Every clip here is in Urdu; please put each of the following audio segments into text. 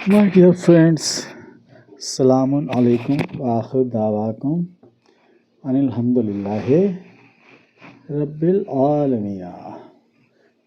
My dear friends, Salamun alaikum wa akhir da'wakum Alhamdulillahi Rabbil Alameen।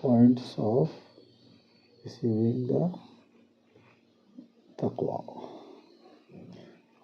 points of receiving the taqwa।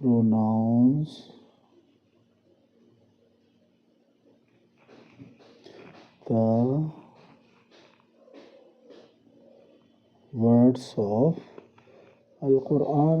pronounce the words of Al-Quran।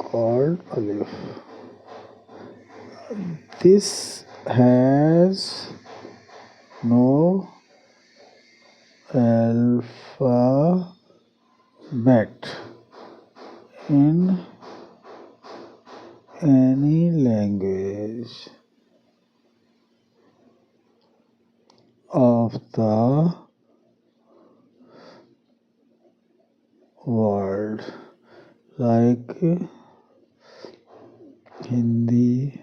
called alif. This has no alphabet in any language of the world, like Hindi,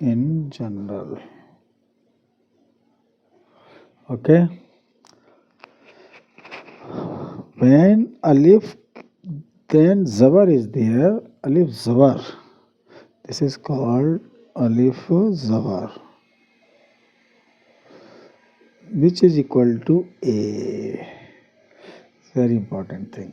in general। Okay, when alif then zabar is there, alif zabar, this is called alif zabar, which is equal to a, very important thing।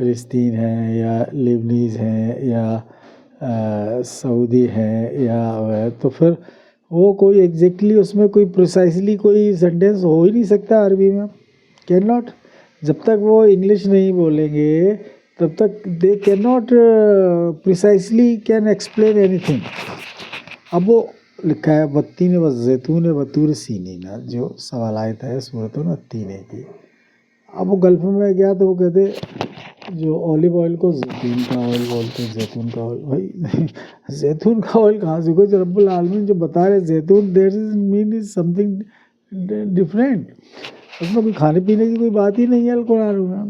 فلسطین ہے یا لیبنیز ہیں یا سعودی ہیں یا تو پھر وہ کوئی ایگزیکٹلی اس میں کوئی پریسائزلی کوئی سینٹینس ہو ہی نہیں سکتا عربی میں. Can not. جب تک وہ انگلش نہیں بولیں گے تب تک they can not precisely can explain any thing. اب وہ لکھا ہے والتین والزیتون وطور سینین، جو سوال آیت ہے سورۃ التین کی. اب وہ گلف میں گیا تو وہ کہتے جو اولیو آئل کو زیتون کا آئل بولتے ہیں، زیتون کا آئل. بھائی زیتون کا آئل کہاں سے؟ کوئی رب العالمین جو بتا رہے زیتون that is main is something different. اس میں کوئی کھانے پینے کی کوئی بات ہی نہیں ہے القرآن میں.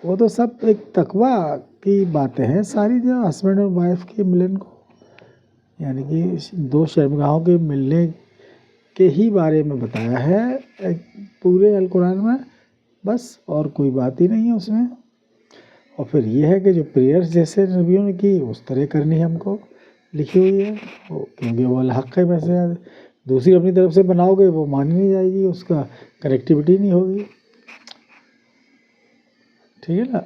وہ تو سب ایک تقویٰ کی باتیں ہیں ساری، جو ہسبینڈ اور وائف کے ملن کو، یعنی کہ دو شرمگاہوں کے ملنے کے ہی بارے میں بتایا ہے پورے القرآن میں بس، اور کوئی بات ہی نہیں ہے اس میں. اور پھر یہ ہے کہ جو پریئرز جیسے نبیوں نے کی اس طرح کرنی ہم کو لکھی ہوئی ہے، کیونکہ وہ الحق ہے. ویسے دوسری اپنی طرف سے بناؤ گے وہ مانی نہیں جائے گی، اس کا کنیکٹیوٹی نہیں ہوگی. ٹھیک ہے نا،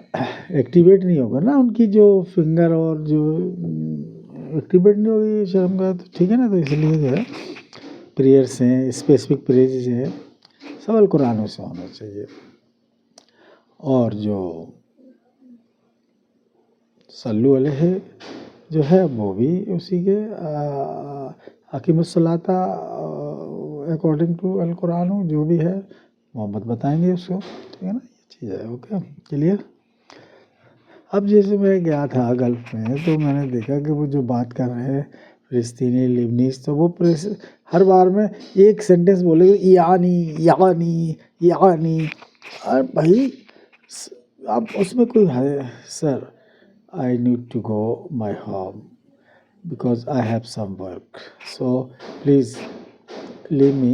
ایکٹیویٹ نہیں ہوگا نا ان کی جو فنگر، اور جو ایکٹیویٹ نہیں ہوگی شرم کا. تو ٹھیک ہے نا، تو اس لیے جو ہے پریئرس ہیں، اسپیسیفک پریئرز ہیں، سب القرآن میں سے ہونا چاہیے. اور جو صلو علیہ جو ہے وہ بھی اسی کے حکیم الصلاۃ اکارڈنگ ٹو القرآن جو بھی ہے محمد بتائیں گے اس کو. ٹھیک ہے نا، یہ چیز ہے. Okay, clear. اب جیسے میں گیا تھا گلف میں تو میں نے دیکھا کہ وہ جو بات کر رہے ہیں فلسطینی لیبنیز، تو وہ ہر بار میں ایک سینٹینس بولے گے یعنی یعنی یعنی. اور بھائی اب اس میں کوئی ہے سر I need to go my home because I have some work. So please leave me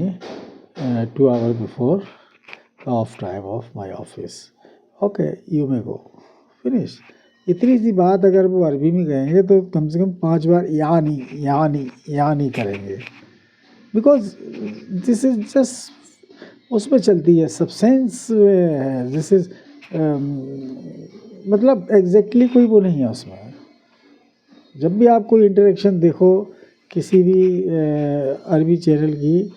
2 hours before the off time of my office. Okay, you may go. Finish. اتنی سی بات اگر وہ عربی میں کہیں گے تو کم سے کم 5 بار یعنی یعنی یعنی کریں گے، بیکاز دس از جسٹ اس میں چلتی ہے سبسینس ہے. دس از مطلب ایگزیکٹلی کوئی وہ نہیں ہے اس میں. جب بھی آپ کوئی انٹریکشن دیکھو کسی بھی عربی چینل کی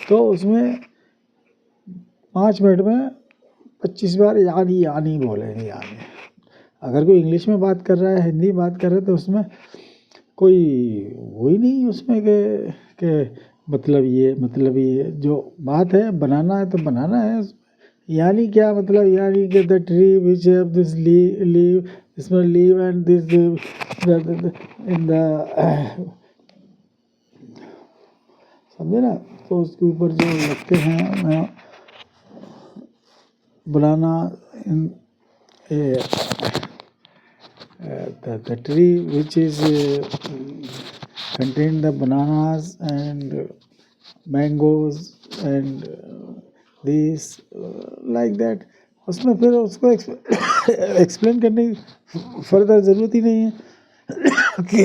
تو اس میں 5 منٹ میں 25 بار یعنی یعنی بولیں گے. یعنی اگر کوئی انگلش میں بات کر رہا ہے، ہندی بات کر رہا ہے، تو اس میں کوئی وہی نہیں اس میں کہ مطلب یہ جو بات ہے بنانا ہے تو بنانا ہے. یعنی کیا مطلب؟ یعنی کہ the tree which have this لیو، اس میں لیو اینڈ دس ان دا، سمجھے نا. تو اس کے اوپر جو لگتے ہیں بنانا the tree which is contain the bananas and mangoes and this like that. اس میں پھر اس کو ایکسپلین کرنے کی فردر ضرورت ہی نہیں ہے کہ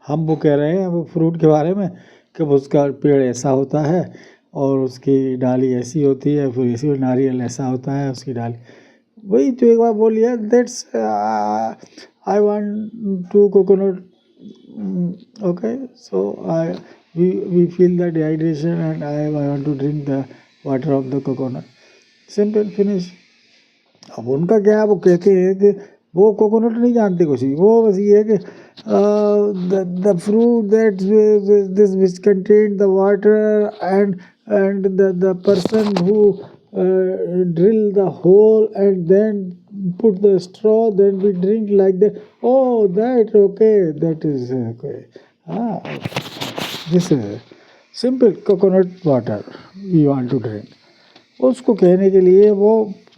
ہم وہ کہہ رہے ہیں وہ فروٹ کے بارے میں کہ اس کا پیڑ ایسا ہوتا ہے اور اس کی ڈالی ایسی ہوتی ہے، پھر اسی ناریل ایسا ہوتا ہے اس کی ڈالی. وہی تو ایک بار بول لیا that's I want to coconut. Okay, so we feel the dehydration and I want to drink the water of the coconut. Simple, finish. اب ان کا کیا ہے، وہ کہتے ہیں کہ وہ کوکونٹ نہیں جانتے کچھ بھی، وہ بس یہ ہے کہ the fruit that this which contain the water and the person who drill the hole and then put the straw, then we drink like that. Oh, that okay, that is okay. This is simple coconut water we want to drink. اس کو کہنے کے لیے وہ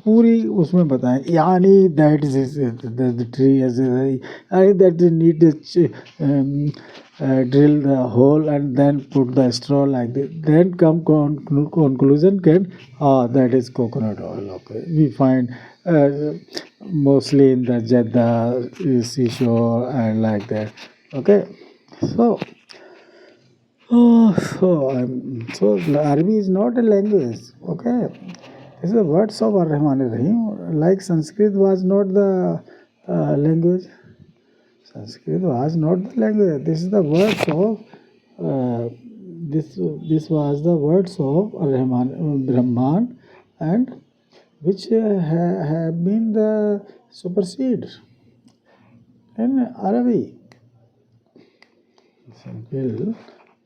پوری اس میں بتائیں یعنی that is the tree as that need drill the hole and then put the straw like that, then come conclusion can that is coconut oil. Okay, we find mostly in the Jeddah seashore and like that. Okay, so Arabic is not a language. Okay, It's the words of Ar-Rahman Ar-Rahim. Like Sanskrit was not the language. Sanskrit was not the language. This is the words of this was the words of Ar-Rahman, Brahman, and which have been the supersede in Arabic. Simple,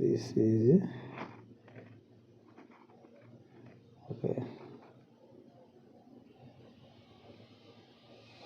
this is okay.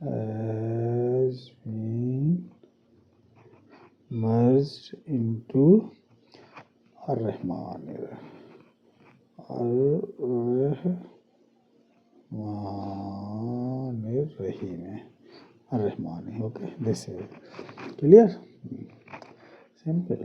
has been merged into Ar-Rahman Ar-Rahim. Ar-Rahmani. Okay, this is clear. Simple.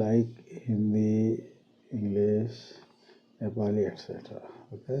like Hindi, English, Nepali, etc. Okay.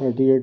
38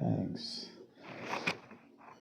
Thanks.